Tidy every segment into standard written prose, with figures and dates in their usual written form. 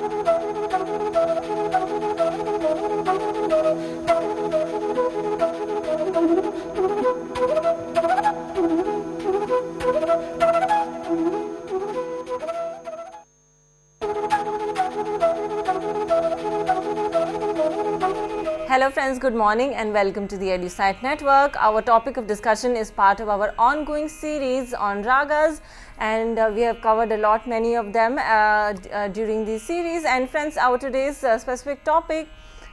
Hello friends, good morning and welcome to the EduSite Network. Our topic of discussion is part of our ongoing series on ragas, and we have covered a lot, many of them during this series. And friends, our today's specific topic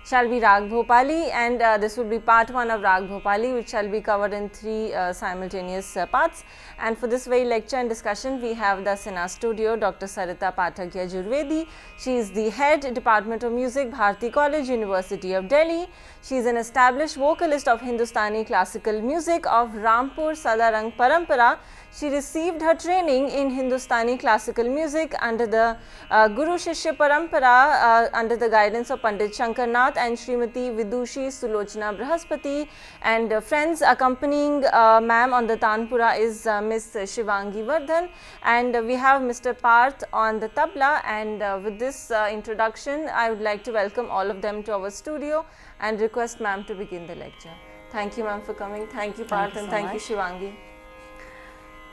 shall be Raag Bhopali, and this will be part 1 of Raag Bhopali, which shall be covered in 3 simultaneous parts. And for this very lecture and discussion, we have with us in our studio Dr. Sarita Pathak Yajurvedi. She is the head Department of Music, Bharati College, University of Delhi. She is an established vocalist of Hindustani classical music of Rampur Sadarang Parampara. She received her training in Hindustani classical music under the Guru Shishya Parampara under the guidance of Pandit Shankarnath and Srimati Vidushi Sulochana Brahaspati. And friends, accompanying ma'am on the Tanpura is Miss Shivangi Vardhan, and we have Mr. Parth on the tabla. And with this introduction, I would like to welcome all of them to our studio and request ma'am to begin the lecture. Thank you ma'am for coming. Thank you Parth, and thank you Shivangi.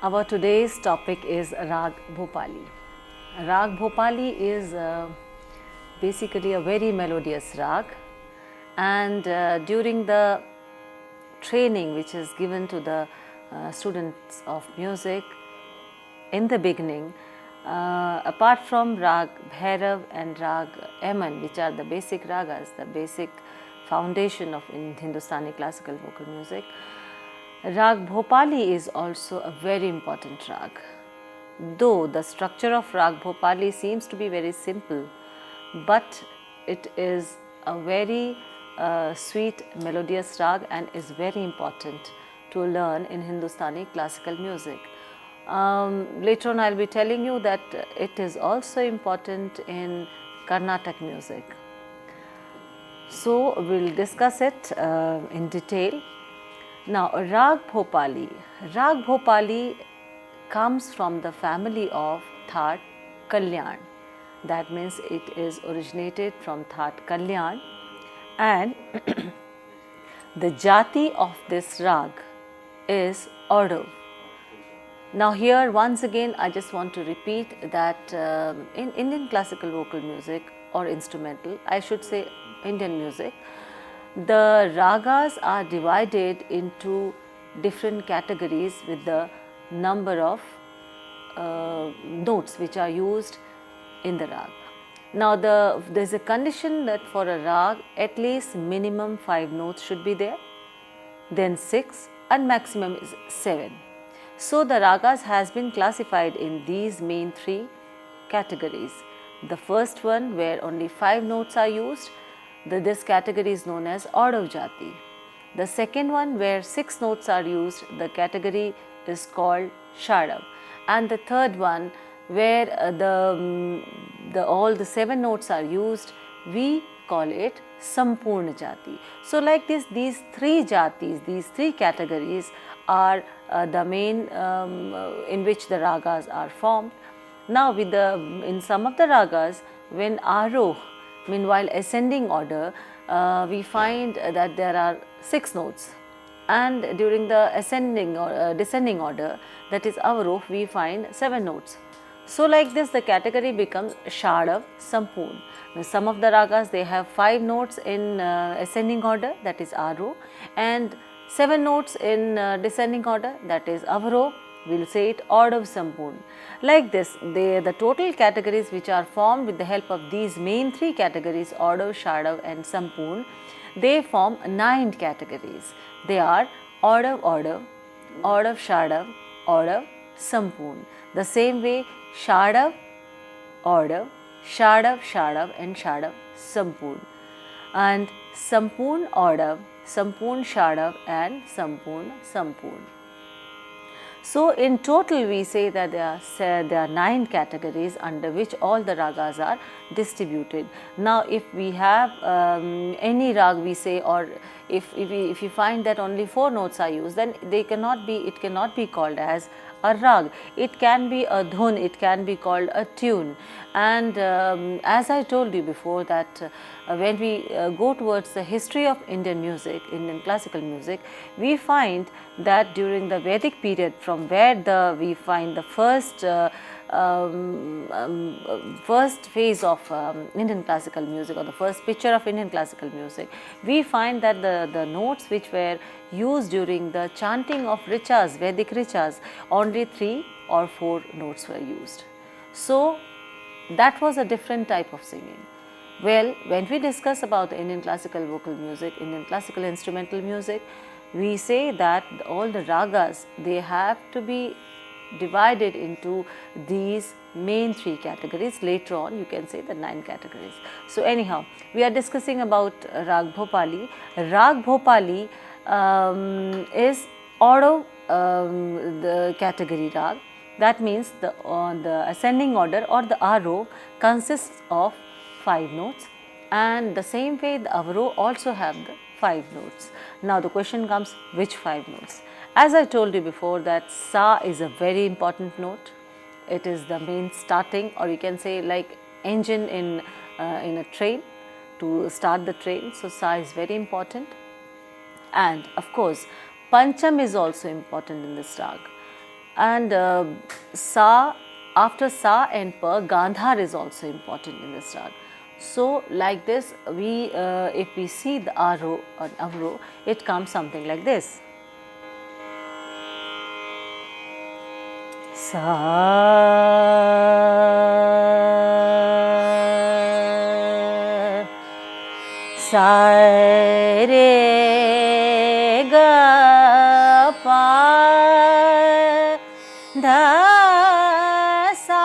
Our today's topic is Raag Bhopali. Raag Bhopali is basically a very melodious rag, and during the training which is given to the students of music in the beginning, apart from Raag Bhairav and Raag Eman, which are the basic ragas, the basic foundation of Hindustani classical vocal music, Raag Bhopali is also a very important rag. Though the structure of Raag Bhopali seems to be very simple, but it is a very sweet melodious rag and is very important to learn in Hindustani classical music. Later on I will be telling you that it is also important in Carnatic music. So we will discuss it in detail. Now, Raag Bhopali comes from the family of Thaat Kalyan. That means it is originated from Thaat Kalyan, and the jati of this rag is Audav. Now here once again I just want to repeat that in Indian classical vocal music or instrumental, I should say Indian music, the ragas are divided into different categories with the number of notes which are used in the rag. Now there is a condition that for a rag at least minimum 5 notes should be there, then 6 and maximum is 7. So the ragas has been classified in these main 3 categories. The first one where only 5 notes are used, this category is known as Audav Jati. The second one where 6 notes are used, the category is called Shadav. And the third one where all the 7 notes are used, we call it Sampurna Jati. So like this, these 3 jatis, these 3 categories are the main in which the ragas are formed. Now with in some of the ragas, when Aroh, meanwhile ascending order, we find that there are 6 notes, and during the ascending or descending order, that is Avaroh, we find 7 notes. So like this the category becomes Shadav, Sampurn. Now, some of the ragas they have 5 notes in ascending order, that is Aroh, and 7 notes in descending order, that is Avaroh. We will say it Audav Sampurn. Like this, the total categories which are formed with the help of these main 3 categories, Audav, Shadav and Sampurn, they form 9 categories. They are Audav, Audav, Audav, Shadav, Audav, Sampurn. The same way Shadav, Audav, Shadav, Shadav and Shadav, Sampurn. And Sampurn, Audav, Sampurn, Shadav and Sampurn, Sampurn. So in total we say that there are 9 categories under which all the ragas are distributed. Now if we have any rag we say, or if you find that only 4 notes are used, then it cannot be called as a rag. It can be a dhun, it can be called a tune. And as I told you before that when we go towards the history of Indian music, Indian classical music, we find that during the Vedic period, from where we find the first first phase of Indian classical music, or the first picture of Indian classical music, we find that the notes which were used during the chanting of richas, Vedic richas, only 3 or 4 notes were used. So that was a different type of singing. Well, when we discuss about the Indian classical vocal music, Indian classical instrumental music, we say that all the ragas, they have to be divided into these main 3 categories. Later on you can say the 9 categories. So anyhow, we are discussing about Raag Bhopali. Raag Bhopali is Auto the category rag. That means the ascending order or the Aro consists of 5 notes, and the same way the Avro also have the 5 notes. Now the question comes, which 5 notes? As I told you before that Sa is a very important note. It is the main starting, or you can say like engine in a train to start the train. So Sa is very important, and of course Pancham is also important in this rag. And Sa, after Sa and Pa, Gandhar is also important in this rag. So like this, we if we see the Aro or Avro, it comes something like this. Sa, sa re ga pa dha sa,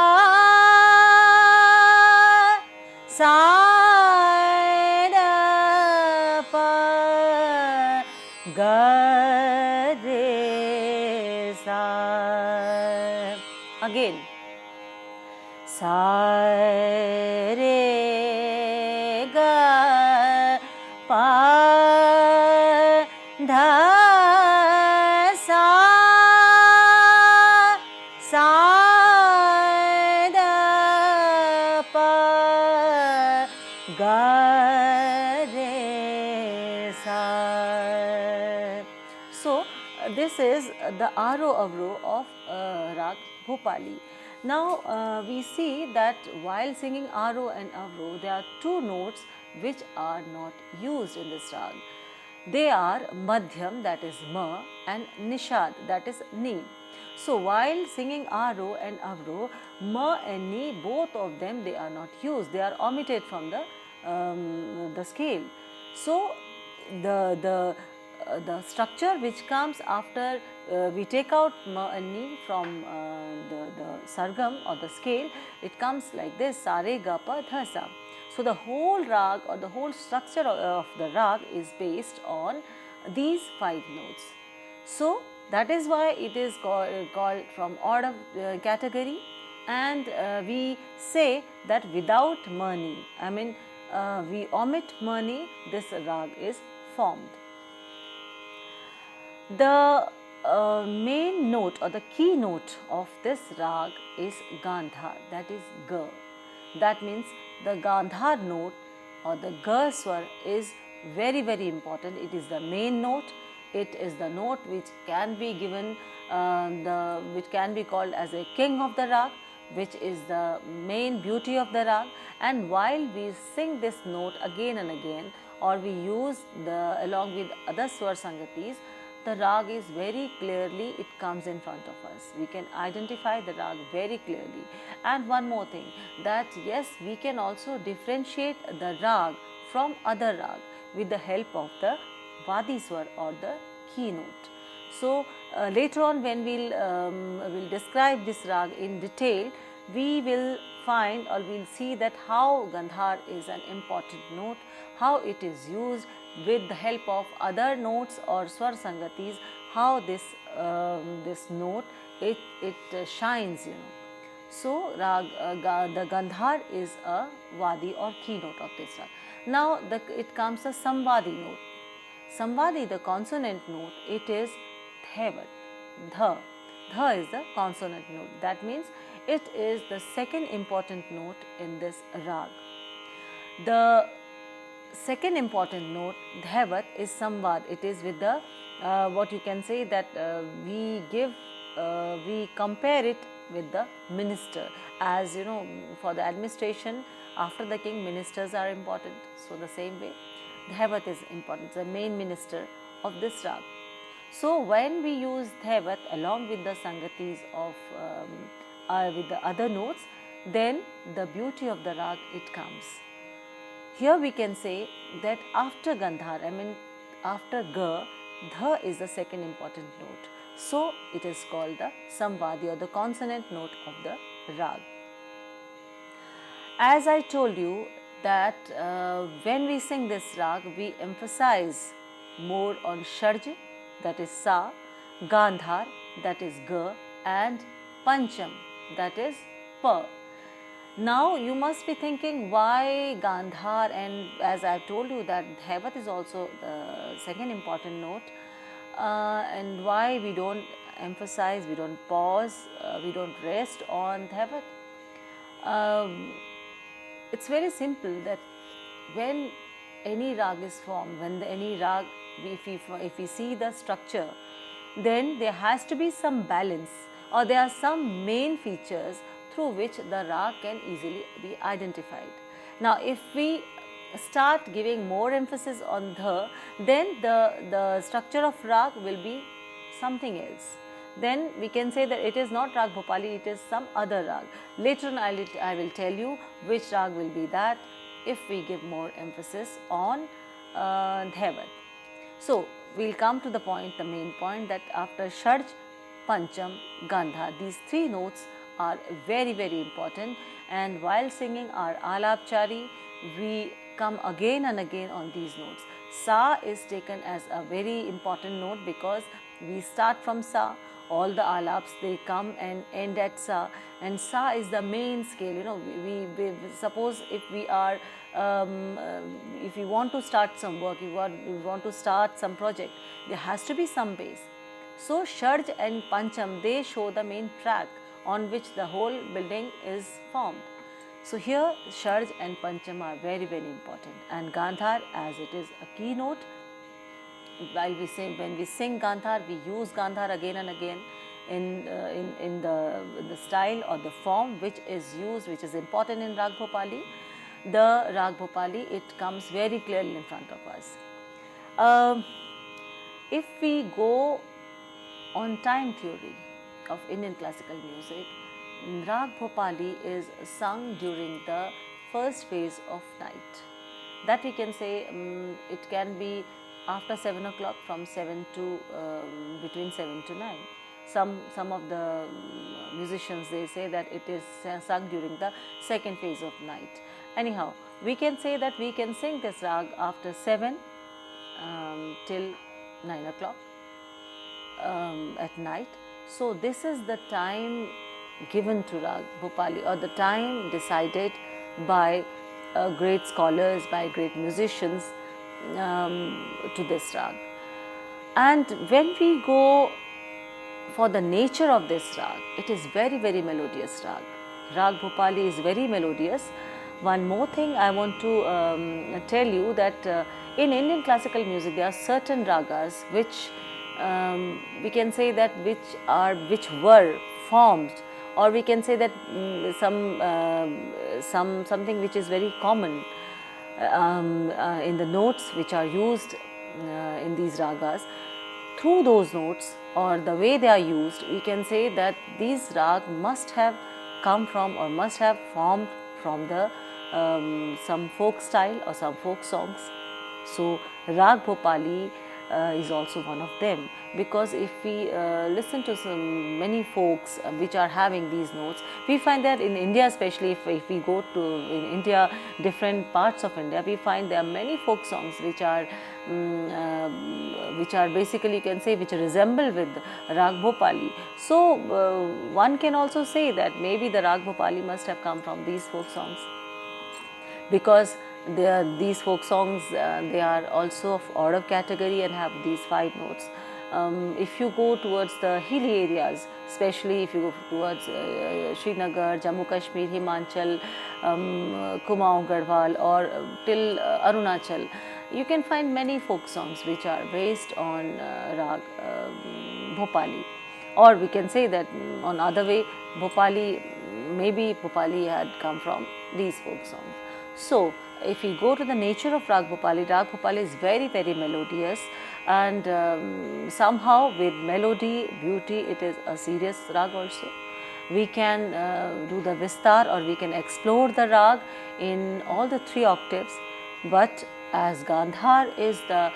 sa da pa ga re sa. Again, sa re ga pa dha sa, sa da pa ga re sa. So this is the Aro Avro of Raag Bhopali. Now we see that while singing Aro and Avro, there are 2 notes which are not used in this rag. They are Madhyam, that is Ma, and Nishad, that is Ni. So while singing Aro and Avro, Ma and Ni, both of them, they are not used. They are omitted from the scale. So the structure which comes after we take out Ma and Ni from the sargam or the scale, it comes like this, Sa re ga pa dha sa. So the whole rag or the whole structure of the rag is based on these 5 notes. So that is why it is called from odd category, and we say that without Mani, I mean we omit Mani, this rag is formed. The main note or the key note of this rag is Gandhar, that is Ga. That means the Gandhar note or the Ga swar is very, very important. It is the main note. It is the note which can be given, which can be called as a king of the rag, which is the main beauty of the rag. And while we sing this note again and again, or we use along with other swar sangatis, the rag is very clearly, it comes in front of us. We can identify the rag very clearly. And one more thing, that yes, we can also differentiate the rag from other rag with the help of the Vadi swar or the keynote. So later on when we'll describe this rag in detail, we will find or we'll see that how Gandhar is an important note, how it is used with the help of other notes or swar sangatis, how this note it shines, So the Gandhar is a Vadi or keynote of this rag. Now it comes a Samvadi note. Samvadi, the consonant note, it is Thevat, Dha. Dha is the consonant note. That means it is the second important note in this rag. The second important note, dhaivat, is samvad. It is with the what you can say that we compare it with the minister. As you know, for the administration, after the king, ministers are important. So the same way, dhaivat is important, the main minister of this rag. So when we use dhaivat along with the sangatis of with the other notes, then the beauty of the rag it comes. Here we can say that after Gandhar, I mean after Ga, Dha is the second important note. So it is called the Samvadi or the consonant note of the Rag. As I told you that when we sing this Rag, we emphasize more on Sharj, that is Sa, Gandhar, that is Ga, and Pancham, that is Pa. Now you must be thinking why Gandhar, and as I have told you that Dhaivat is also the second important note, and why we don't emphasize, we don't pause, we don't rest on Dhaivat. It's very simple that when any rag is formed, when any rag, if we see the structure, then there has to be some balance, or there are some main features through which the rag can easily be identified. Now, if we start giving more emphasis on dha, then the structure of rag will be something else. Then we can say that it is not Raag Bhopali, it is some other rag. Later on I will tell you which rag will be that if we give more emphasis on Dhaivat. So, we will come to the point, the main point, that after Sharj, Pancham, Gandhar, these three notes are very, very important, and while singing our Alapchari, we come again and again on these notes. Sa is taken as a very important note because we start from Sa, all the Alaps they come and end at Sa, and Sa is the main scale. You know, we suppose if we are if we want to start some work, we want to start some project, there has to be some base. So Sharj and Pancham, they show the main track on which the whole building is formed. So here Sharj and Pancham are very, very important, and Gandhar, as it is a keynote, when we sing Gandhar, we use Gandhar again and again in the style or the form which is used, which is important in Raag Bhopali. The Raag Bhopali, it comes very clearly in front of us. If we go on time theory of Indian classical music, Raag Bhopali is sung during the first phase of night. That we can say it can be after 7 o'clock, from 7 to between 7 to 9. Some of the musicians, they say that it is sung during the second phase of night. Anyhow, we can say that we can sing this rag after 7 till 9 o'clock at night. So this is the time given to Raag Bhopali, or the time decided by great scholars, by great musicians to this rag. And when we go for the nature of this rag, it is very, very melodious rag. Raag Bhopali is very melodious. One more thing I want to tell you, that in Indian classical music there are certain ragas which we can say that which were formed, or we can say that something which is very common in the notes which are used in these ragas. Through those notes, or the way they are used, we can say that these rag must have come from, or must have formed from the some folk style or some folk songs. So Raag Bhopali is also one of them, because if we listen to many folks which are having these notes, we find that in India, especially if we go to in India, different parts of India, we find there are many folk songs which are basically, you can say, which resemble with Raag Bhopali. So one can also say that maybe the Raag Bhopali must have come from these folk songs, because these folk songs, they are also of odd category and have these 5 notes. If you go towards the hilly areas, especially if you go towards Srinagar, Jammu Kashmir, Himachal, Kumaon, Garhwal, or till Arunachal, you can find many folk songs which are based on Raag Bhopali. Or we can say that on other way, Bhopali, maybe Bhopali had come from these folk songs. So, if we go to the nature of Raag Bhopali is very, very melodious, and somehow with melody, beauty, it is a serious Raag also. We can do the Vistar, or we can explore the Raag in all the 3 octaves, but as Gandhar is the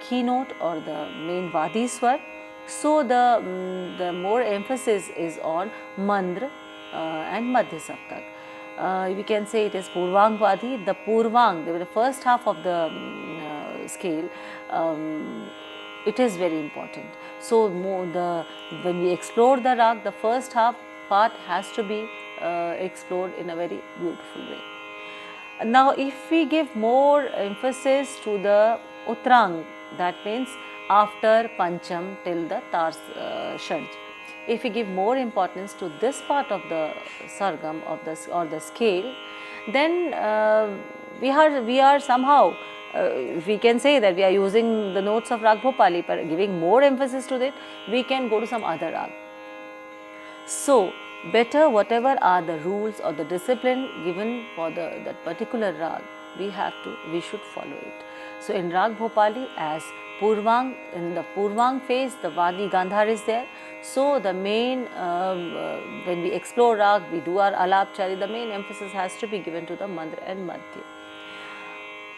keynote or the main Vadi Swar, so the more emphasis is on Mandra and Madhya Saptak. We can say it is Purvang Vadi. The Purvang, the first half of the scale, it is very important. So when we explore the Raag, the first half part has to be explored in a very beautiful way. Now, if we give more emphasis to the Utrang, that means after Pancham till the Tars Sharj, if we give more importance to this part of the Sargam or the scale, then we are somehow, we can say that we are using the notes of Raag Bhopali, but giving more emphasis to it, we can go to some other Raag. So, better whatever are the rules or the discipline given for that particular Raag, we should follow it. So, in Raag Bhopali, as Purvang, in the Purvang phase, the Vadi Gandhar is there. So, the main, when we explore Raag, we do our Alapchari, the main emphasis has to be given to the Mandra and Madhya.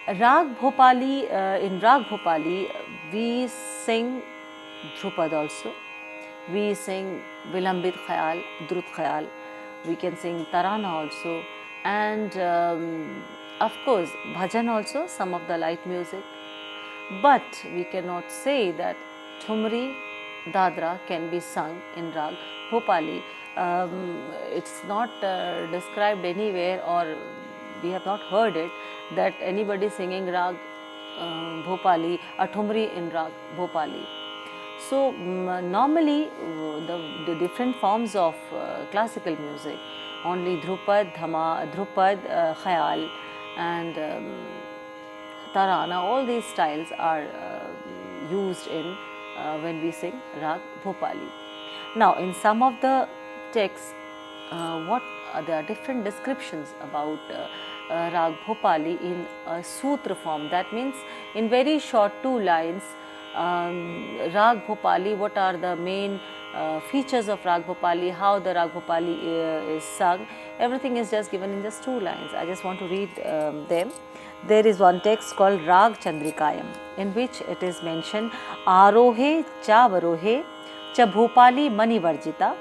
Raag Bhopali, in Raag Bhopali, we sing Dhrupad also. We sing Vilambit Khayal, Drut Khayal. We can sing Tarana also. And of course, Bhajan also, some of the light music. But we cannot say that Thumri, Dadra can be sung in Raag Bhopali. It's not described anywhere, or we have not heard it, that anybody singing Raag Bhopali or Thumri in Raag Bhopali. So, normally the different forms of classical music, only Dhrupad, Khayal and Tarana, all these styles are used in when we sing Raag Bhopali. Now, in some of the texts, there are different descriptions about Raag Bhopali in a sutra form. That means in very short 2 lines, Raag Bhopali, what are the main features of Raag Bhopali, how the Raag Bhopali is sung, everything is just given in just 2 lines. I just want to read them. There is one text called Raag Chandrikayam, in which it is mentioned, Arohe cha varohe cha Bhopali mani varjita,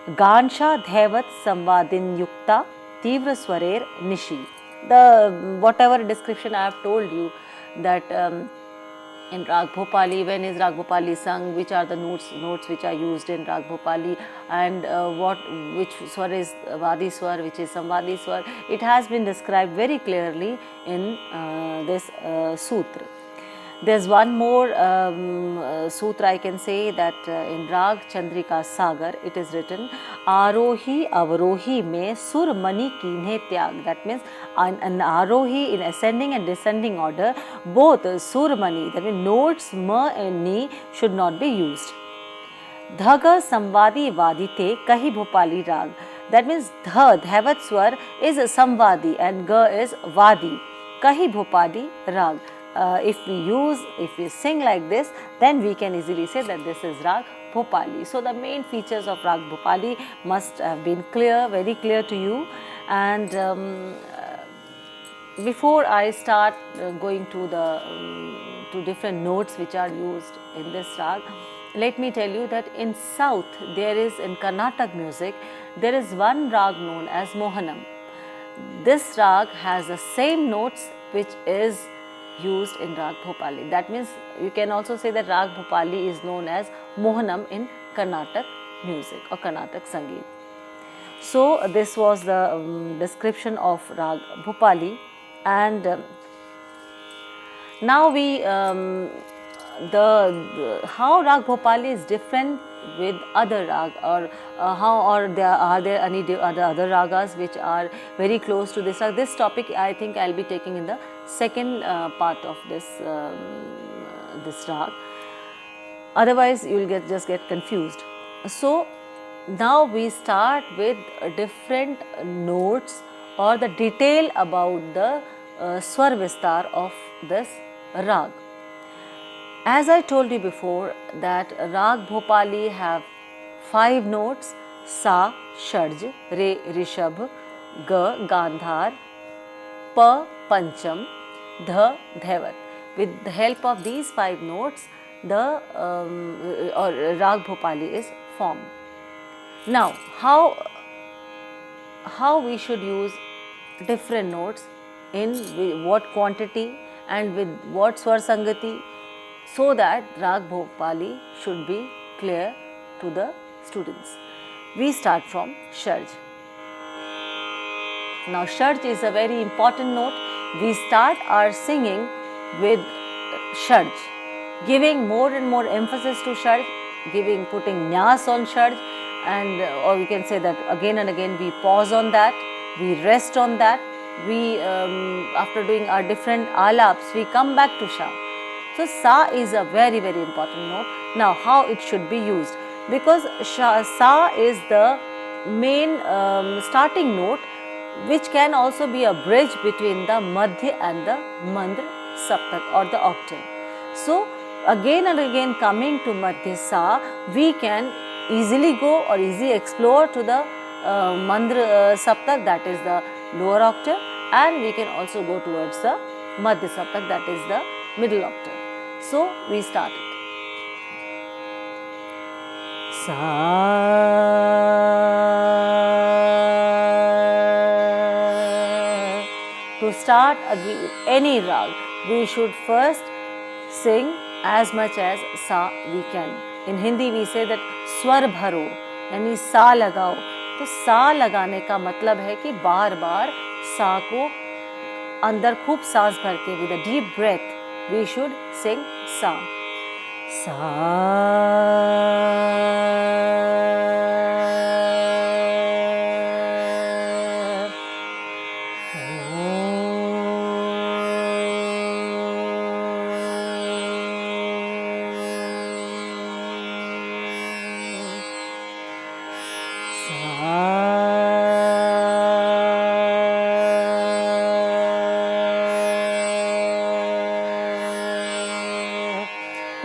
Gansha Dhevat Samvadin Yukta, Tivra Swarer Nishi. The whatever description I have told you, that in Raag Bhopali, when is Raag Bhopali sung, which are the notes which are used in Raag Bhopali, and which swar is Vadi swar, which is Samvadi swar, it has been described very clearly in this sutra. There's one more sutra I can say, that in Raag Chandrika Sagar it is written, Arohi Avarohi me Sur Mani Kinhe Tyag. That means an Arohi in ascending and descending order, both Sur Mani, that means notes Ma and Ni should not be used. Dhaga Samvadi Vadite Kahi Bhopali Raag. That means Dha, Dhavat Swar is Samvadi and Ga is Vadi. Kahi Bhopali Raag. If we sing like this, then we can easily say that this is Raag Bhopali. So, the main features of Raag Bhopali must have been clear, very clear to you. And before I start going to the to different notes which are used in this Raag, let me tell you that in South, in Karnataka music, there is one Raag known as Mohanam. This Raag has the same notes which is used in Raag Bhopali. That means you can also say that Raag Bhopali is known as Mohanam in Karnataka music or Karnataka Sangeet. So, this was the description of Raag Bhopali, and now we how Raag Bhopali is different with other rag, or are there any other ragas which are very close to this rag? This topic I think I'll be taking in the second part of this rag. Otherwise, you will just get confused. So now we start with different notes or the detail about the swar vistar of this rag. As I told you before that Raag Bhopali have 5 notes: Sa Sharj, Re Rishabh, Ga Gandhar, Pa Pancham, Dha Dhaivat. With the help of these 5 notes, the Raag Bhopali is formed. Now, how we should use different notes, in what quantity and with what swar sangati, so that Raag Bhopali should be clear to the students. We start from Sharj. Now Sharj is a very important note. We start our singing with Sharj, giving more and more emphasis to Sharj, putting nyas on Sharj, and or we can say that again and again we pause on that, we rest on that, we after doing our different alaps we come back to Sha. So Sa is a very very important note. Now how it should be used, because Sa is the main starting note, which can also be a bridge between the Madhya and the Mandra Saptak or the octave. So again and again coming to Madhya Sa, we can easily go or easily explore to the Mandra Saptak, that is the lower octave, and we can also go towards the Madhya Saptak, that is the middle octave. So we start it. Sa. To start any rag, we should first sing as much as Sa we can. In Hindi we say that swar bharo, यानी सा लगाओ. तो सा लगाने का मतलब है कि बार बार सा को अंदर खूब सांस भर के, with a deep breath we should sing Sa.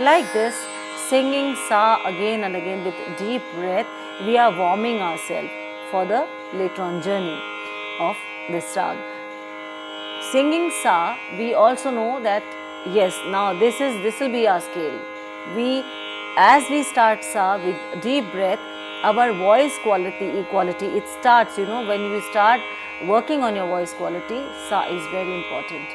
Like this, singing Sa again and again with deep breath, we are warming ourselves for the later on journey of this rag. Singing Sa, we also know that yes, now this will be our scale. As we start Sa with deep breath, our voice quality, it starts, when you start working on your voice quality, Sa is very important.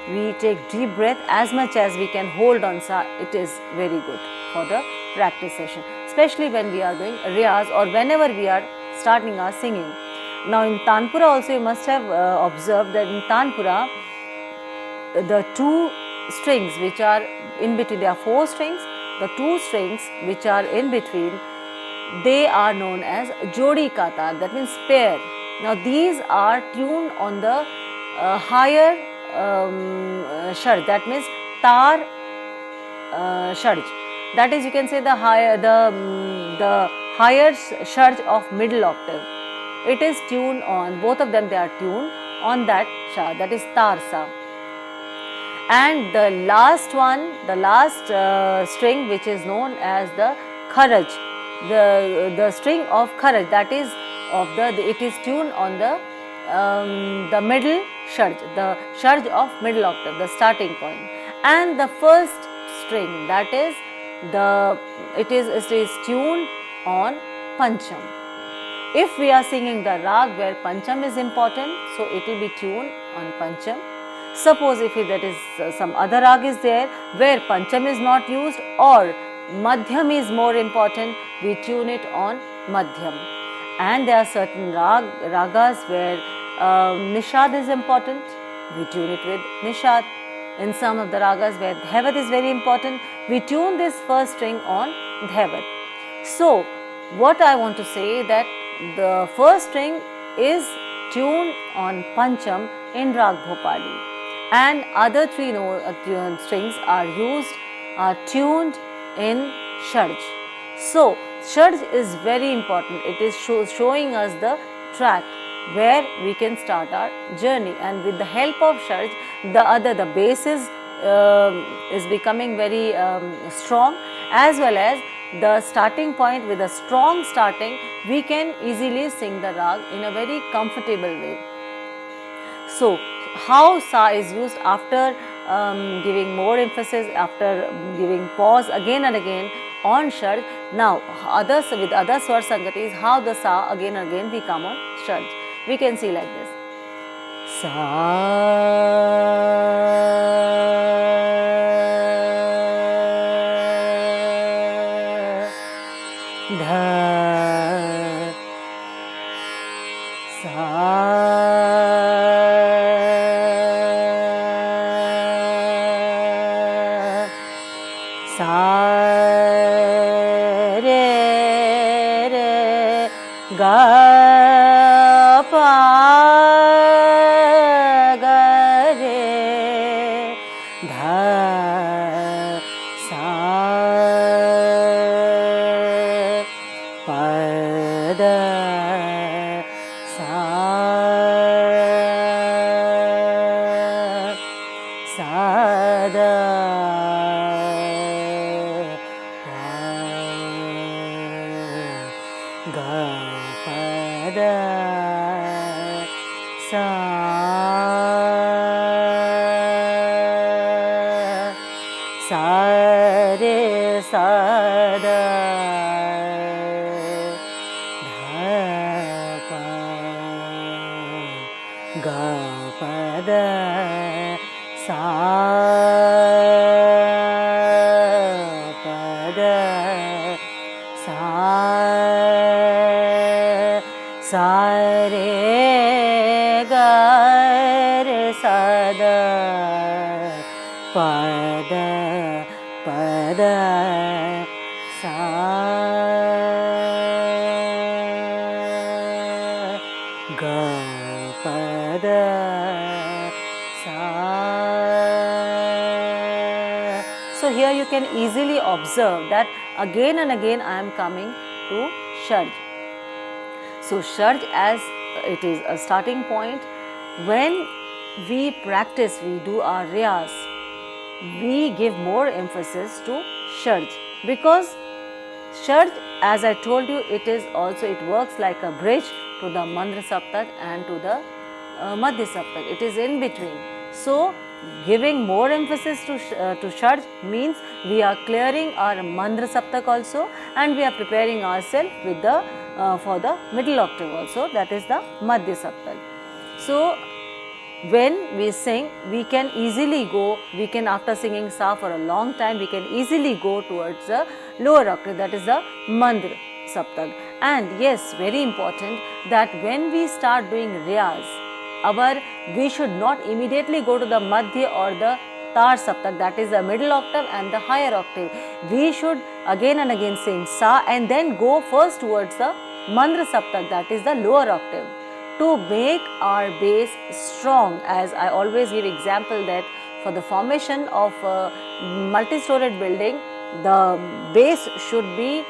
We take deep breath as much as we can hold on Sa. It is very good for the practice session, especially when we are doing riyaz or whenever we are starting our singing. Now in Tanpura also you must have observed that in Tanpura, the 2 strings which are in between, there are 4 strings, the 2 strings which are in between, they are known as Jodi Katar, that means pair. Now these are tuned on the higher Sharj, that means Tar Sharj. That is, you can say the higher Sharj of middle octave. It is tuned on, both of them they are tuned on that Sharj, that is Tar Sa. And the last one, the last string which is known as the Kharaj, the string of Kharaj, that is it is tuned on the middle Sharj, the Sharj of middle octave, the starting point. And the first string, that is it is tuned on Pancham. If we are singing the rag where Pancham is important, so it will be tuned on Pancham. Suppose if that is some other rag is there where Pancham is not used or Madhyam is more important, we tune it on Madhyam. And there are certain ragas where Nishad is important, we tune it with Nishad. In some of the ragas where Dhaivat is very important, we tune this first string on Dhaivat. So, what I want to say that the first string is tuned on Pancham in Raag Bhopali, and other three strings are tuned in Sharj. So, Sharj is very important. It is showing us the track where we can start our journey, and with the help of Sharj, the bass is becoming very strong, as well as the starting point. With a strong starting, we can easily sing the rag in a very comfortable way. So, how sa is used after giving more emphasis, after giving pause again and again on Sharj. Now, with other swar sangatis, how the sa again and again we come on Sharj. We can see like this. Sa dha sa ga pa ga re dha sa pa da sa da ga pa da sa re sa da dha pa ga pa da sa pa da sa re ga re sa da pa da sa ga pa da sa. So here you can easily observe that again and again I am coming to Sharj. So Sharj, as it is a starting point, when we practice, we do our riyas, we give more emphasis to Sharj, because Sharj, as I told you, it works like a bridge to the Mandra Saptak and to the Madhya Saptak. It is in between. So giving more emphasis to Sharj means we are clearing our Mandra Saptak also, and we are preparing ourselves with the for the middle octave also, that is the Madhya Saptak. So when we sing, we can easily go, after singing sa for a long time, we can easily go towards the lower octave, that is the Mandra Saptak. And yes, very important that when we start doing riyas, we should not immediately go to the Madhya or the Tar Saptak, that is the middle octave and the higher octave. We should again and again sing sa and then go first towards the Mandra Saptak, that is the lower octave, to make our bass strong. As I always give example that for the formation of a multi-storied building, the bass should be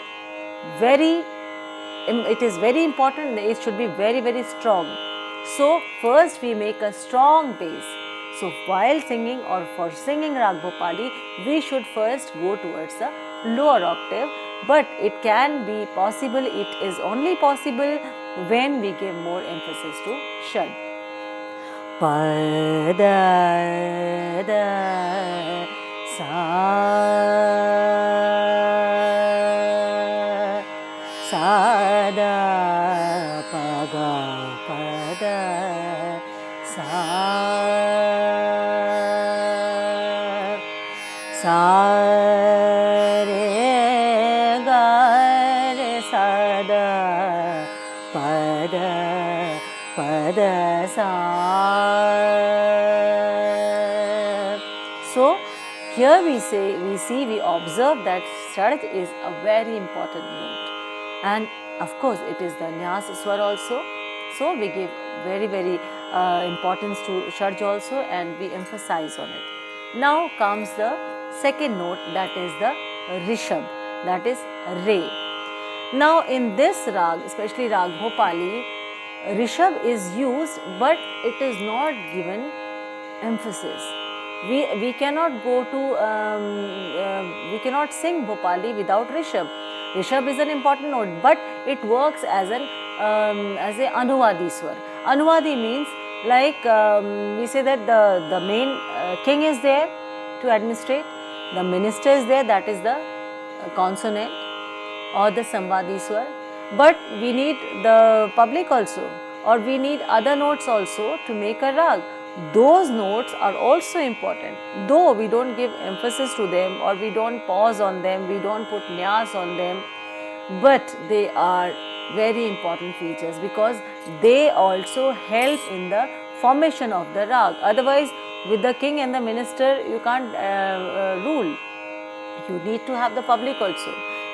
it is very important, it should be very, very strong. So first we make a strong bass. So while singing or for singing Raag Bhopali, we should first go towards the lower octave, but it can be possible, it is only possible when we give more emphasis to Shad. Pa da da sa sa da pa ga pa da sa sa re ga re sa da pa da sa. So here we observe that Sharj is a very important note, and of course it is the Nyas Swar also. So we give very importance to Sharj also, and we emphasize on it. Now comes the second note, that is the Rishabh, that is Re. Now in this Raag, especially Raag Bhopali, Rishabh is used, but it is not given emphasis. We cannot go to, we cannot sing Bhopali without Rishabh. Rishabh is an important note, but it works as an as a Anuvadi Swar. Anuvadi means like we say that the main king is there to administrate, the minister is there, that is the consonant or the Samvadi Swar, but we need the public also, or we need other notes also to make a rag. Those notes are also important, though we don't give emphasis to them, or we don't pause on them, we don't put nyas on them, but they are very important features because they also help in the formation of the rag. Otherwise, with the king and the minister, you can't rule. You need to have the public also.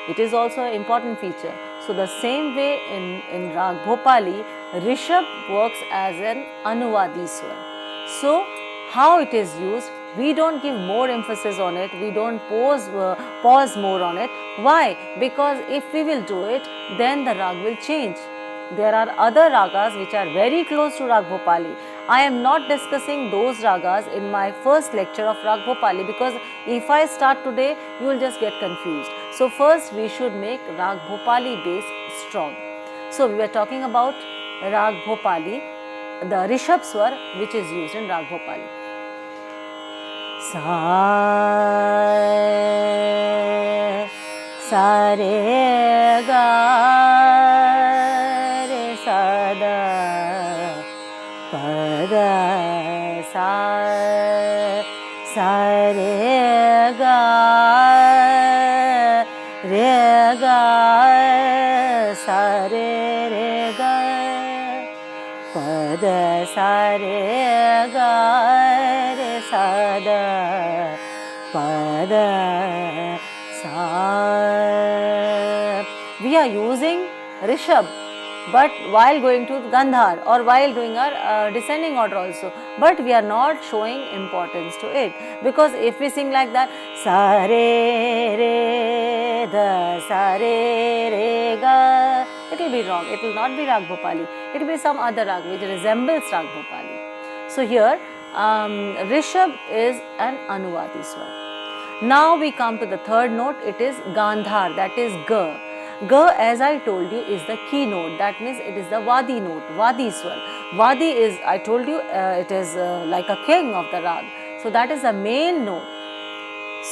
It is also an important feature. So the same way in Raag Bhopali, Rishabh works as an Anuvadi Swar. So how it is used, we don't give more emphasis on it, we don't pause more on it. Why? Because if we will do it, then the rag will change. There are other ragas which are very close to Raag Bhopali. I am not discussing those ragas in my first lecture of Raag Bhopali, because if I start today, you will just get confused. So first we should make Raag Bhopali base strong. So we were talking about Raag Bhopali, the Rishabh Swar which is used in Raag Bhopali. Sa re ga re sa da pa da sa re ga sa re ga pa da sa re ga re sa da pa da sa. We are using Rishabh, but while going to Gandhar or while doing our descending order also, but we are not showing importance to it, because if we sing like that, sa re re da sa re re ga, it will be wrong. It will not be Raag Bhopali. It will be some other rag which resembles Raag Bhopali. So here Rishabh is an Anuvadi Swar. Now we come to the third note, it is Gandhar, that is Ga. Ga, as I told you, is the key note, that means it is the Vadi note, Vadi Swar. Vadi is, I told you, it is like a king of the rag. So that is the main note.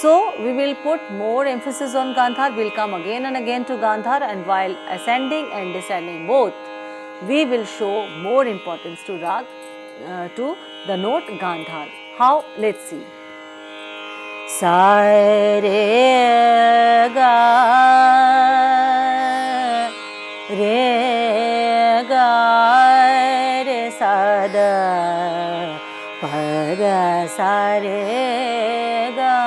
So we will put more emphasis on Gandhar, we will come again and again to Gandhar, and while ascending and descending both, we will show more importance to rag, to the note Gandhar. How? Let's see. Sa re ga re sa da pa da sa re ga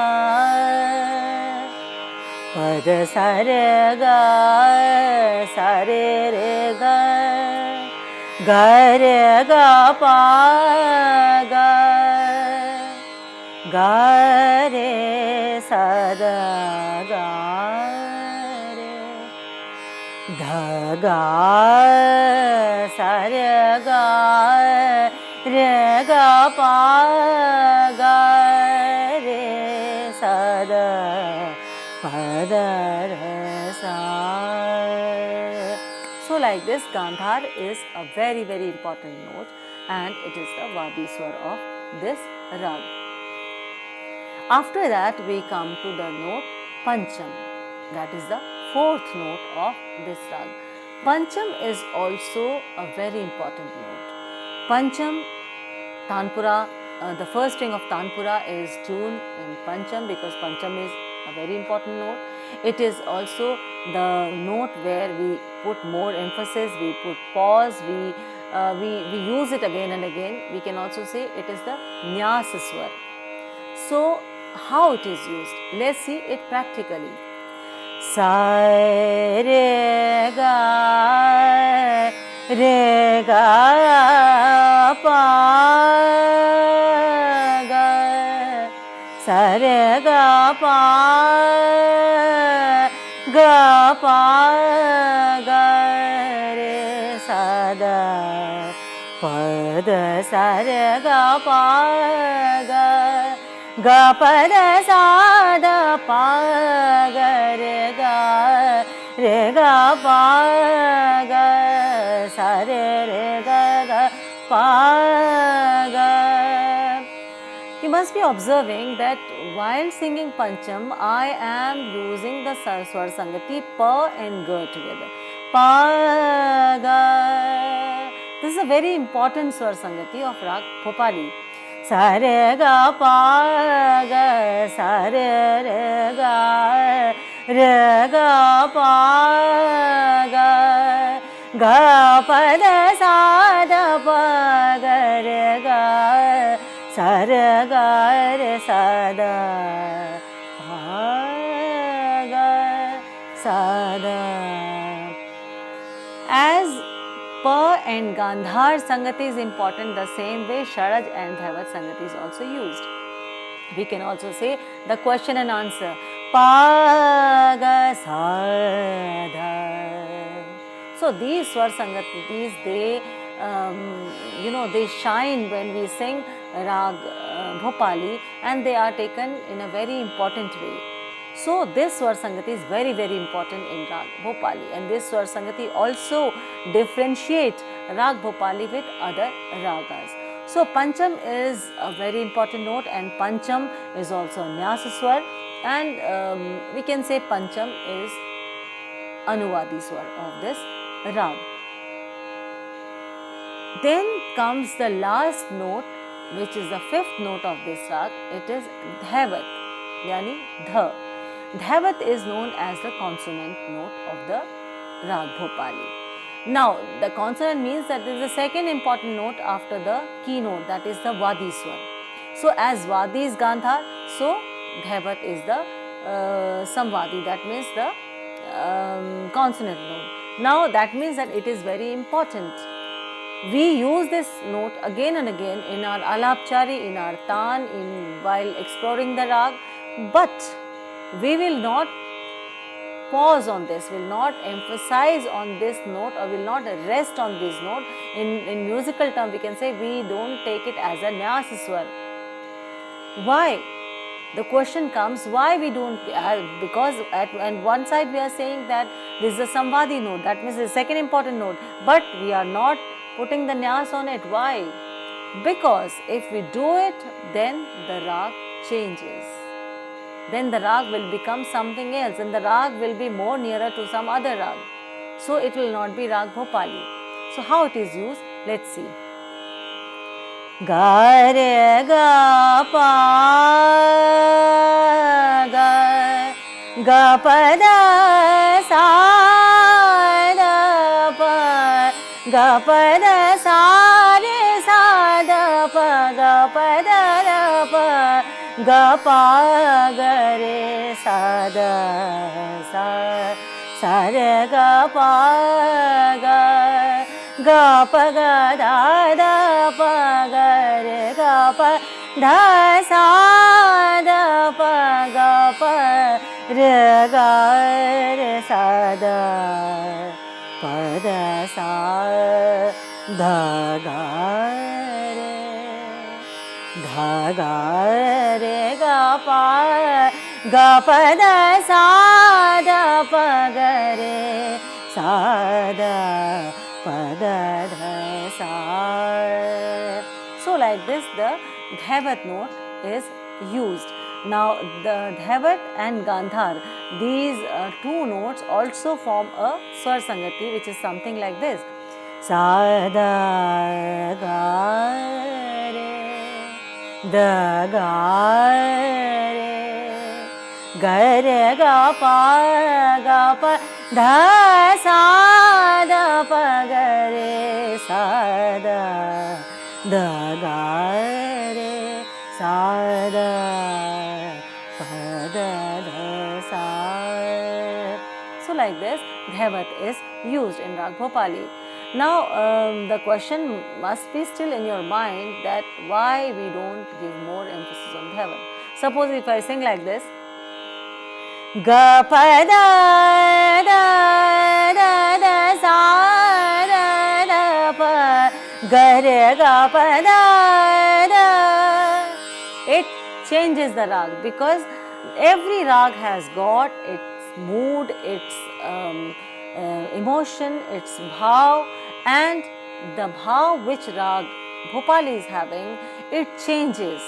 pa da sa re ga sa re ga pa ga re sa da ga re da ga sa re ga pa ga re sa da pa da re sa. So like this, Gandhar is a very important note, and it is the Vadi Swar of this rag. After that, we come to the note Pancham, that is the fourth note of this rag. Pancham is also a very important note. Pancham, Tanpura, the first string of Tanpura is tuned in Pancham, because Pancham is a very important note. It is also the note where we put more emphasis, we put pause, we use it again and again. We can also say it is the Nyas Swar. So how it is used. Let's see it practically. Sa re ga pa ga, sa re ga pa ga re sa da pa da sa re ga pa ga pa da sa da pa ga re ga pa ga sa re ga pa ga. You must be observing that while singing Pancham, I am using the Swar Sangati Pa and Ga together. Pa ga. This is a very important Swar Sangati of Raag Bhopali. Sa re ga pa ga, sa re ga pa ga pa da sa da pa ga re ga sa re ga re sa da pa ga sa da. As Pa and Gandhar Sangati is important, the same way Sharaj and Dhaivat Sangati is also used. We can also say the question and answer. Pa ga sa dha. So these Swar Sangatis, they they shine when we sing Raag Bhopali, and they are taken in a very important way. So this Swar Sangati is very, very important in Raag Bhopali, and this Swar Sangati also differentiate Raag Bhopali with other ragas. So Pancham is a very important note, and Pancham is also a Nyasa Swar, and we can say Pancham is Anuvadi Swar of this Raag. Then comes the last note, which is the fifth note of this Raag. It is Dhaivat, yani Dha. Dhaivat is known as the consonant note of the Raag Bhopali. Now, the consonant means that there is a second important note after the key note, that is the Vadi Swar. So, as Vadi is Gandhar, so Dhaivat is the Samvadi, that means the consonant note. Now, that means that it is very important. We use this note again and again in our Alapchari, in our Taan, while exploring the Raag, but we will not pause on this, will not emphasize on this note, or will not rest on this note. In musical term, we can say we don't take it as a Nyasa Swar. Why? The question comes, why we don't? Because at one side we are saying that this is a Samvadi note, that means the second important note, but we are not putting the Nyas on it. Why? Because if we do it, then the Raag changes. Then the Raag will become something else, and the Raag will be more nearer to some other Raag. So it will not be Raag Bhopali. So how it is used? Let's see. Ga re ga pa ga pa da sa da pa ga pa da sa re sa da pa ga pa da pa ga pa ga re sa da sa re ga pa ga pa ga da pa ga re ga pa da sa da pa ga pa re ga re sa da pa da sa da ga re ga pa da sa da pa ga re sa da pa da dha sa. So like this the Dhaivat note is used. Now the Dhaivat and Gandhar, these two notes also form a Swar Sangati, which is something like this. Sa da ga re da ga re ga pa dha sa da pa ga re sa da ga re sa da Dhaivat is used in Raag Bhopali. Now the question must be still in your mind that why we don't give more emphasis on Dhaivat. Suppose if I sing like this, ga pa da da da da sa da da pa ga re ga pa da da, it changes the rag, because every rag has got its mood, its emotion, its bhav, and the bhav which Raag Bhopali is having, it changes,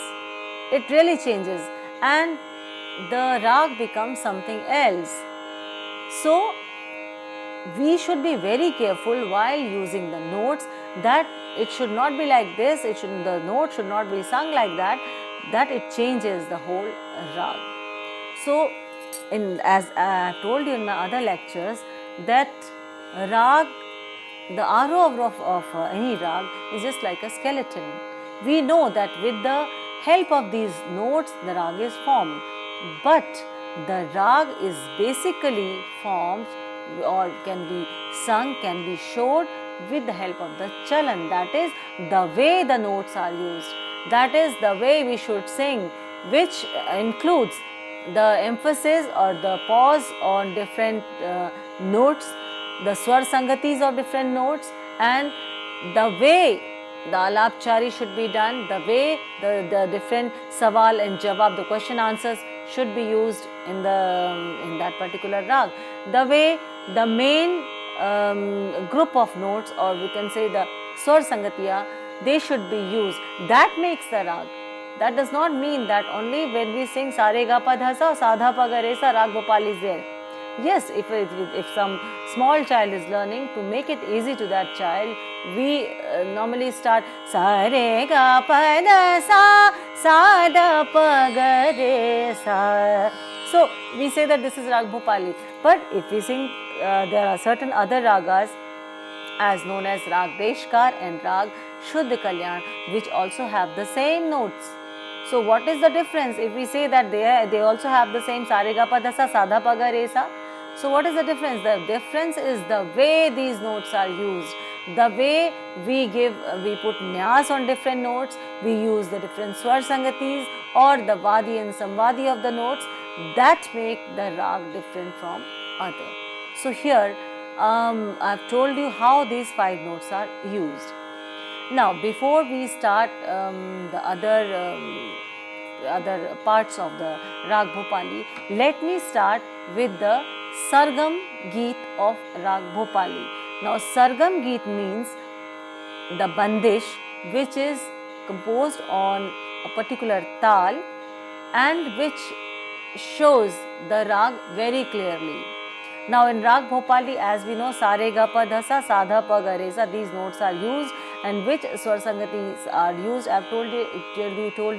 it really changes, and the rag becomes something else. So we should be very careful while using the notes, that it should not be like this, the note should not be sung like that it changes the whole rag. So as I have told you in my other lectures, that rag, the aroha of any rag is just like a skeleton. We know that with the help of these notes the rag is formed, but the rag is basically formed or can be sung, can be showed with the help of the chalan, that is the way the notes are used, that is the way we should sing, which includes the emphasis or the pause on different notes, the swar sangatis of different notes, and the way the alapchari should be done, the way the different sawal and jawab, the question answers should be used in that particular rag, the way the main group of notes, or we can say the swar sangatiya, they should be used. That makes the rag. That does not mean that only when we sing sa re ga pa dha sa sa dha pa ga re sa, Raag Bhopali is there. Yes, if some small child is learning, to make it easy to that child, we normally start sa re ga pa da sa sa da pa ga re sa. So we say that this is Raag Bhopali. But if we sing, there are certain other ragas as known as Raag Deshkar and Raag Shuddh Kalyan, which also have the same notes. So what is the difference if we say that they also have the same sa re ga pa dha sa sa dha pa ga re sa? So what is the difference? The difference is the way these notes are used, the way we put nyas on different notes, we use the different swar sangatis or the vadi and samvadi of the notes, that make the rag different from other. So here I have told you how these 5 notes are used. Now before we start the other parts of the Raag Bhopali, let me start with the Sargam Geet of Raag Bhopali. Now Sargam Geet means the bandish which is composed on a particular tal and which shows the rag very clearly. Now in Raag Bhopali, as we know, sa re ga pa dha sa sa dha pa ga re sa, these notes are used, and which swar sangatis are used, I have told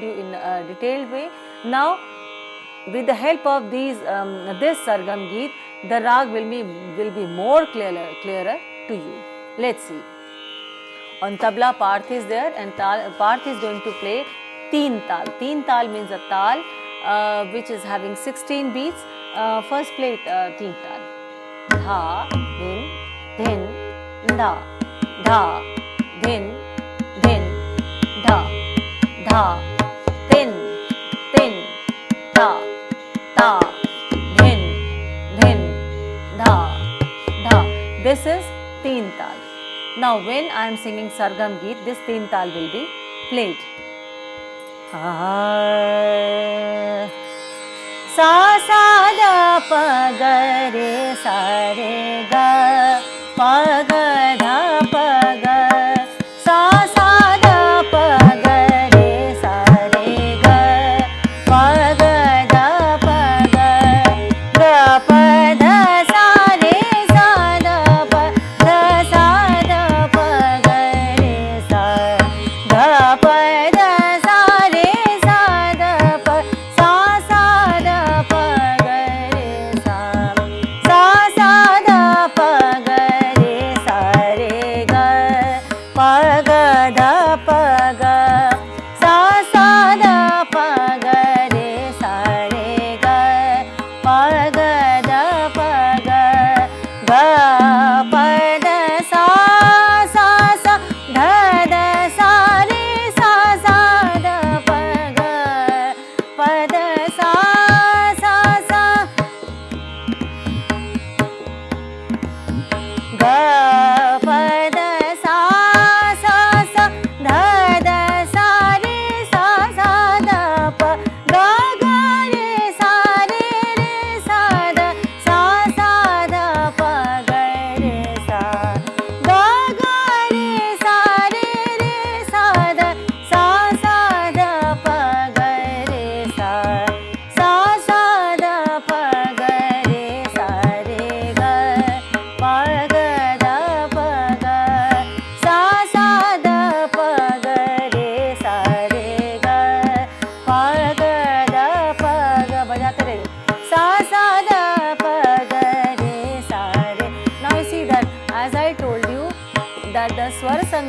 you in a detailed way. Now with the help of these this Sargam Geet, the rag will be more clearer to you. Let's see. On tabla Parth is there, and Parth is going to play teen tal. Teen tal means a tal which is having 16 beats. First play it teen tal. Dha, din, din, dha, dha, din, din, dha, dha, din, din, dha, dha, din, din, dha, dha. This is teen tal. Now when I am singing Sargam Geet, this teen tal will be played. Sa sa da pa ga re sa re ga pa ga dha pa ga sa sa da pa ga re sa re ga pa ga dha pa ga pa dha sa re sa da pa da pa ga re sa ga pa da sa re sa da pa sa sa da pa ga re sa sa sa da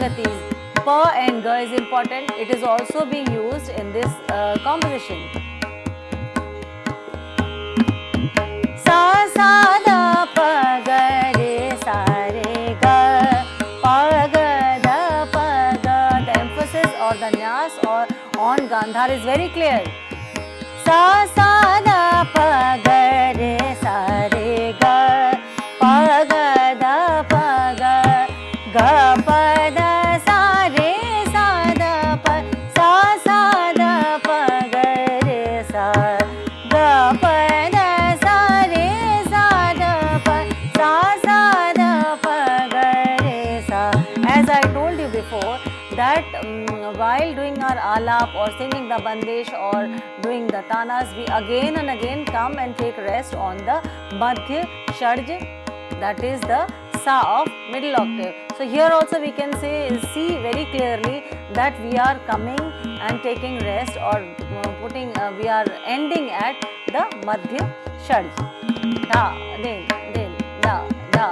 gatis. Pa and ga is important. It is also being used in this composition. Sa sa da pa ga re sa re ga pa ga da pa ga. The emphasis or the nyas or on Gandhar is very clear. Sa sa da pa ga re sa re ga pa ga da pa ga ga pa da sa re sa da pa sa sa da pa ga re sa ga pa da sa re sa da pa sa sa da pa ga re sa. As I told you before that while doing our alap or singing the bandish or doing the tanas, we again and again come and take rest on the madhya sharj, that is the sa of middle octave. So here also we can see very clearly that we are coming and taking rest or we are ending at the madhya sharj. Da, din, da, da.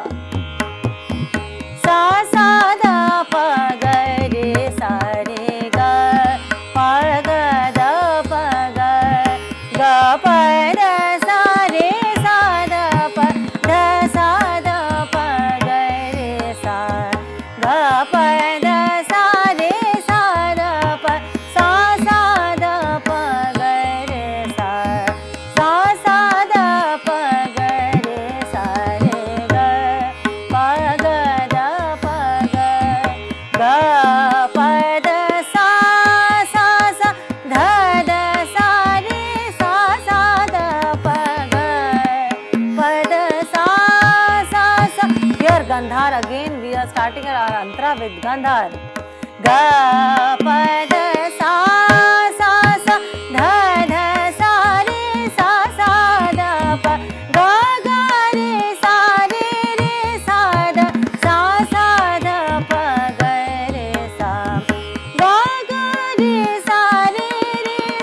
Sa sa da pa ga re sa re ga pa ga da pa ga ga pa da sa re sa da pa da sa da pa ga re sa ga pa da sa re sa da pa sa sa da pa ga re sa sa sa da pa ga re sa re ga pa ga da pa ga ga pa da sa sa sa dha da sa re sa sa da pa ga pa da sa sa sa. Here Gandhar again we are starting our antara with Gandhar. Ga pa da sa sa sa dha dha sa re sa sa da pa ga ga re sa re sa da sa sa da pa ga re sa ga ga re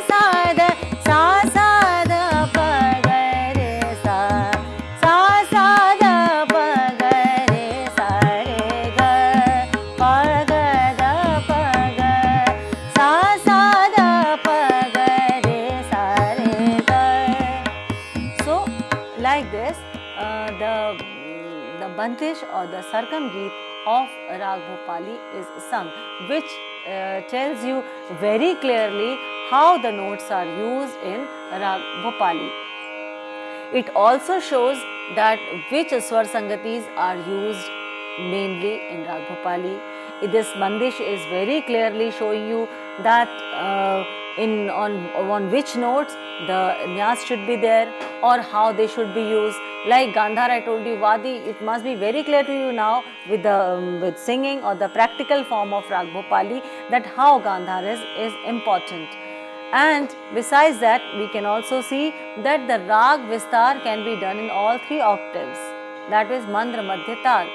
sa da sa sa da pa ga re sa sa sa da pa ga re sa re ga pa ga da pa ga sa sa da pa ga re sa re ga. So like this the bandish or the sargam geet of Raag Bhopali is sung, which tells you very clearly how the notes are used in Raag Bhopali. It also shows that which swar sangatis are used mainly in Raag Bhopali. This bandish is very clearly showing you that on which notes the nyas should be there or how they should be used. Like Gandhar, I told you, Vadi, it must be very clear to you now with singing or the practical form of Raag Bhopali that how Gandhar is important. And besides that, we can also see that the Raag Vistar can be done in all 3 octaves, that is Mandra, Madhya, Tal.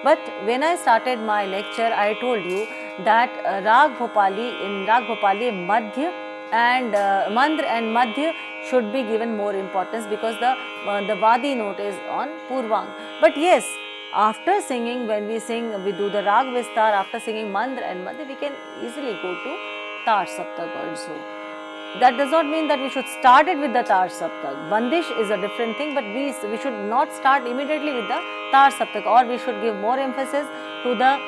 But when I started my lecture, I told you that in Raag Bhopali, Madhya and Mandra and Madhya should be given more importance because the Vadi note is on Purvang. But yes, after singing, when we do the Raag Vistar, after singing Mandra and Madhya, we can easily go to Tar Saptak also. That does not mean that we should start it with the Tar Saptak. Bandish is a different thing, but we should not start immediately with the Tar Saptak, or we should give more emphasis to the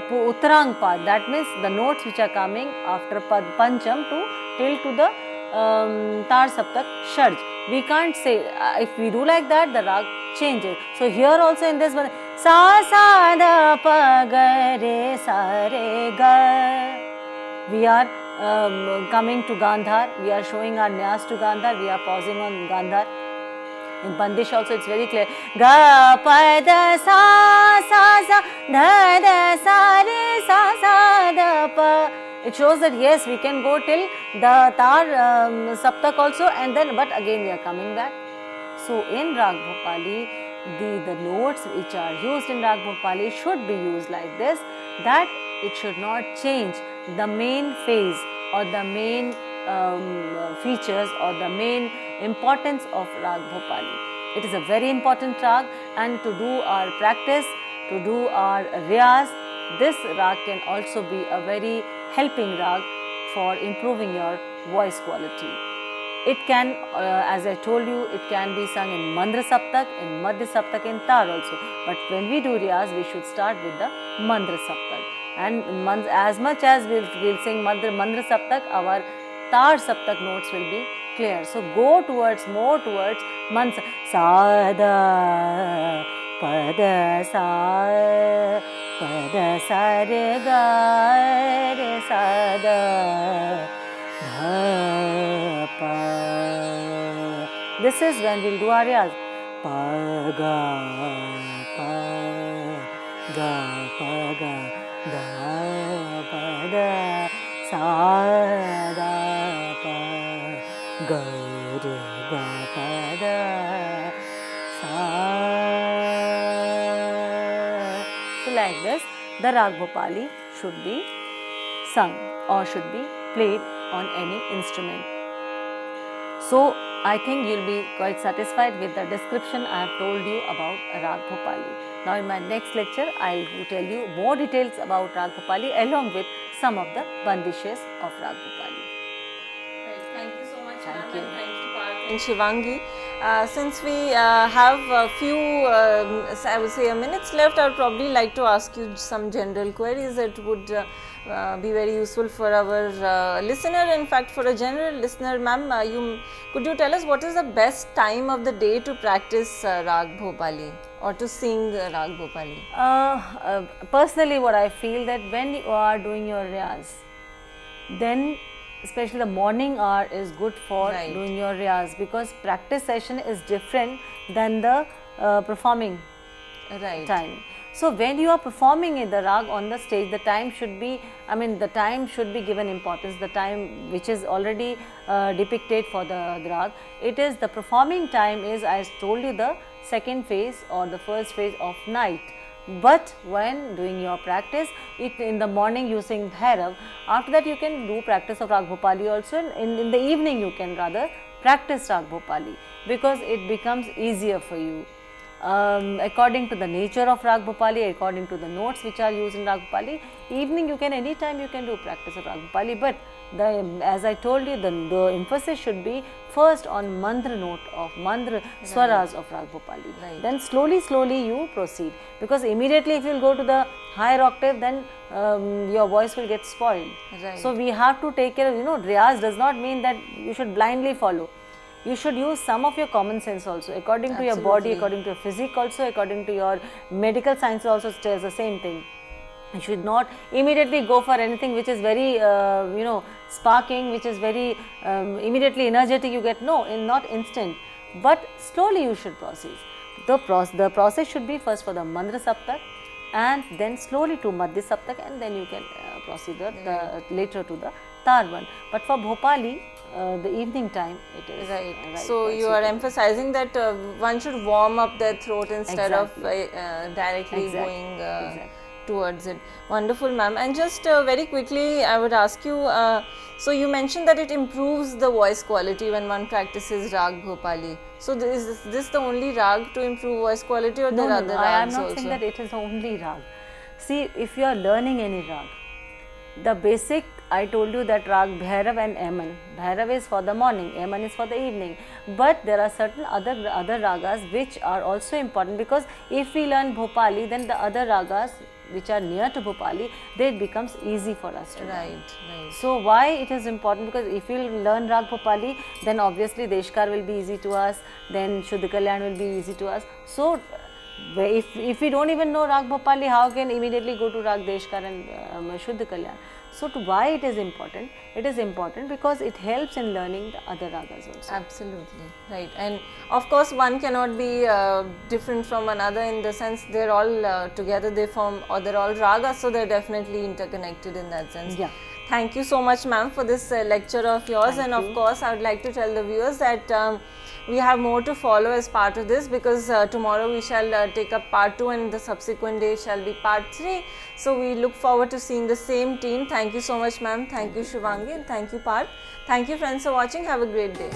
Uttarang part. That means the notes which are coming after Pancham till to the Tar Saptak Sharj. We can't say, if we do like that, the Raag changes. So here also in this one, sa sa da pa ga re sa re ga. We are coming to Gandhar, we are showing our nyas to Gandhar, we are pausing on Gandhar. In Bandish also it's very clear. Ga pa da sa sa sa dha da sa re sa sa da pa. It shows that yes, we can go till the Tar Saptak also, and then but again we are coming back. So in Raag Bhopali, the notes which are used in Raag Bhopali should be used like this, that it should not change the main phase or the main features or the main importance of Raag Bhopali. It is a very important Raag, and to do our practice, to do our riyaz, this rag can also be a very helping rag for improving your voice quality. It can, as I told you, it can be sung in Mandra Saptak, in Madhya Saptak, in Tar also. But when we do Riyaz, we should start with the Mandra Saptak. And as much as we'll sing Mandra Saptak, our Tar Saptak notes will be clear. So go more towards Mandra. Sada, Pada, Sa, Pada, Sa, Re, Ga, Re, Sada. This is when we'll do our riyaz. Pa ga pa ga da pa da sa da pa ga re ga pa da sa. So like this, the Raag Bhopali should be sung or should be played on any instrument. So I think you'll be quite satisfied with the description I have told you about Raag Bhopali. Now in my next lecture, I'll tell you more details about Raag Bhopali along with some of the bandishes of Raag Bhopali. Right. Thank you so much, Thank ma'am, you. and thank you, Parth and Shivangi. Since we have a few, I would say, minutes left, I would probably like to ask you some general queries that would be very useful for our listener. In fact, for a general listener, ma'am, could you tell us what is the best time of the day to practice Raag Bhopali or to sing Raag Bhopali? Personally, what I feel that when you are doing your riyaz, then especially the morning hour is good for Right. doing your riyaz, because practice session is different than the performing Right. time. So when you are performing in the rag on the stage, the time should be, the time should be given importance, the time which is already depicted for the rag. It is the performing time is, I told you, the second phase or the first phase of night. But when doing your practice, in the morning you sing Bhairav, after that you can do practice of Raag Bhopali also, and in the evening you can rather practice Raag Bhopali, because it becomes easier for you. According to the nature of Raag Bhopali, according to the notes which are used in Raag Bhopali, evening you can, anytime you can do practice of Raag Bhopali, but as I told you, the emphasis should be first on mandra note of mandra swaras of Raag Bhopali. Right. Then slowly you proceed, because immediately if you will go to the higher octave, then your voice will get spoiled. Right. So we have to take care of, riyaz does not mean that you should blindly follow. You should use some of your common sense also, according to your body, Absolutely. according to your physique also, according to your medical science also says the same thing. You should not immediately go for anything which is very, sparking, which is very immediately energetic you get. No, not instant, but slowly you should proceed. The process should be first for the Mandra Saptak, and then slowly to Madhya Saptak, and then you can proceed later to the Tar one. But for Bhopali, the evening time it is. Right. right So quite you are suitable. emphasizing that one should warm up their throat instead Exactly. of directly Exactly. going Exactly. towards it. Wonderful, ma'am. And just very quickly, I would ask you. So you mentioned that it improves the voice quality when one practices Raag Bhopali. So is this the only rag to improve voice quality, or there are other I am rags not also? saying that it is only rag. See, if you are learning any rag, the basic, I told you that rag Bhairav and Eman. Bhairav is for the morning, Eman is for the evening. But there are certain other ragas which are also important, because if we learn Bhopali, then the other ragas which are near to Bhopali, then it becomes easy for us to learn. Right. So why it is important? Because if we learn Raag Bhopali, then obviously Deshkar will be easy to us, then Shuddha Kalyan will be easy to us. So if we don't even know Raag Bhopali, how can immediately go to Raag Deshkar and Shuddha Kalyan? So why it is important? It is important because it helps in learning the other ragas also. Absolutely, right. And of course, one cannot be different from another in the sense they're all together, they form, or they're all ragas, so they're definitely interconnected in that sense. Yeah. Thank you so much, ma'am, for this lecture of yours. Thank and you. of course, I would like to tell the viewers that we have more to follow as part of this, because tomorrow we shall take up part 2 and the subsequent day shall be part 3. So we look forward to seeing the same team. Thank you so much, ma'am. Thank you, Shivangi, and thank you, Parth. Thank you, friends, for watching. Have a great day.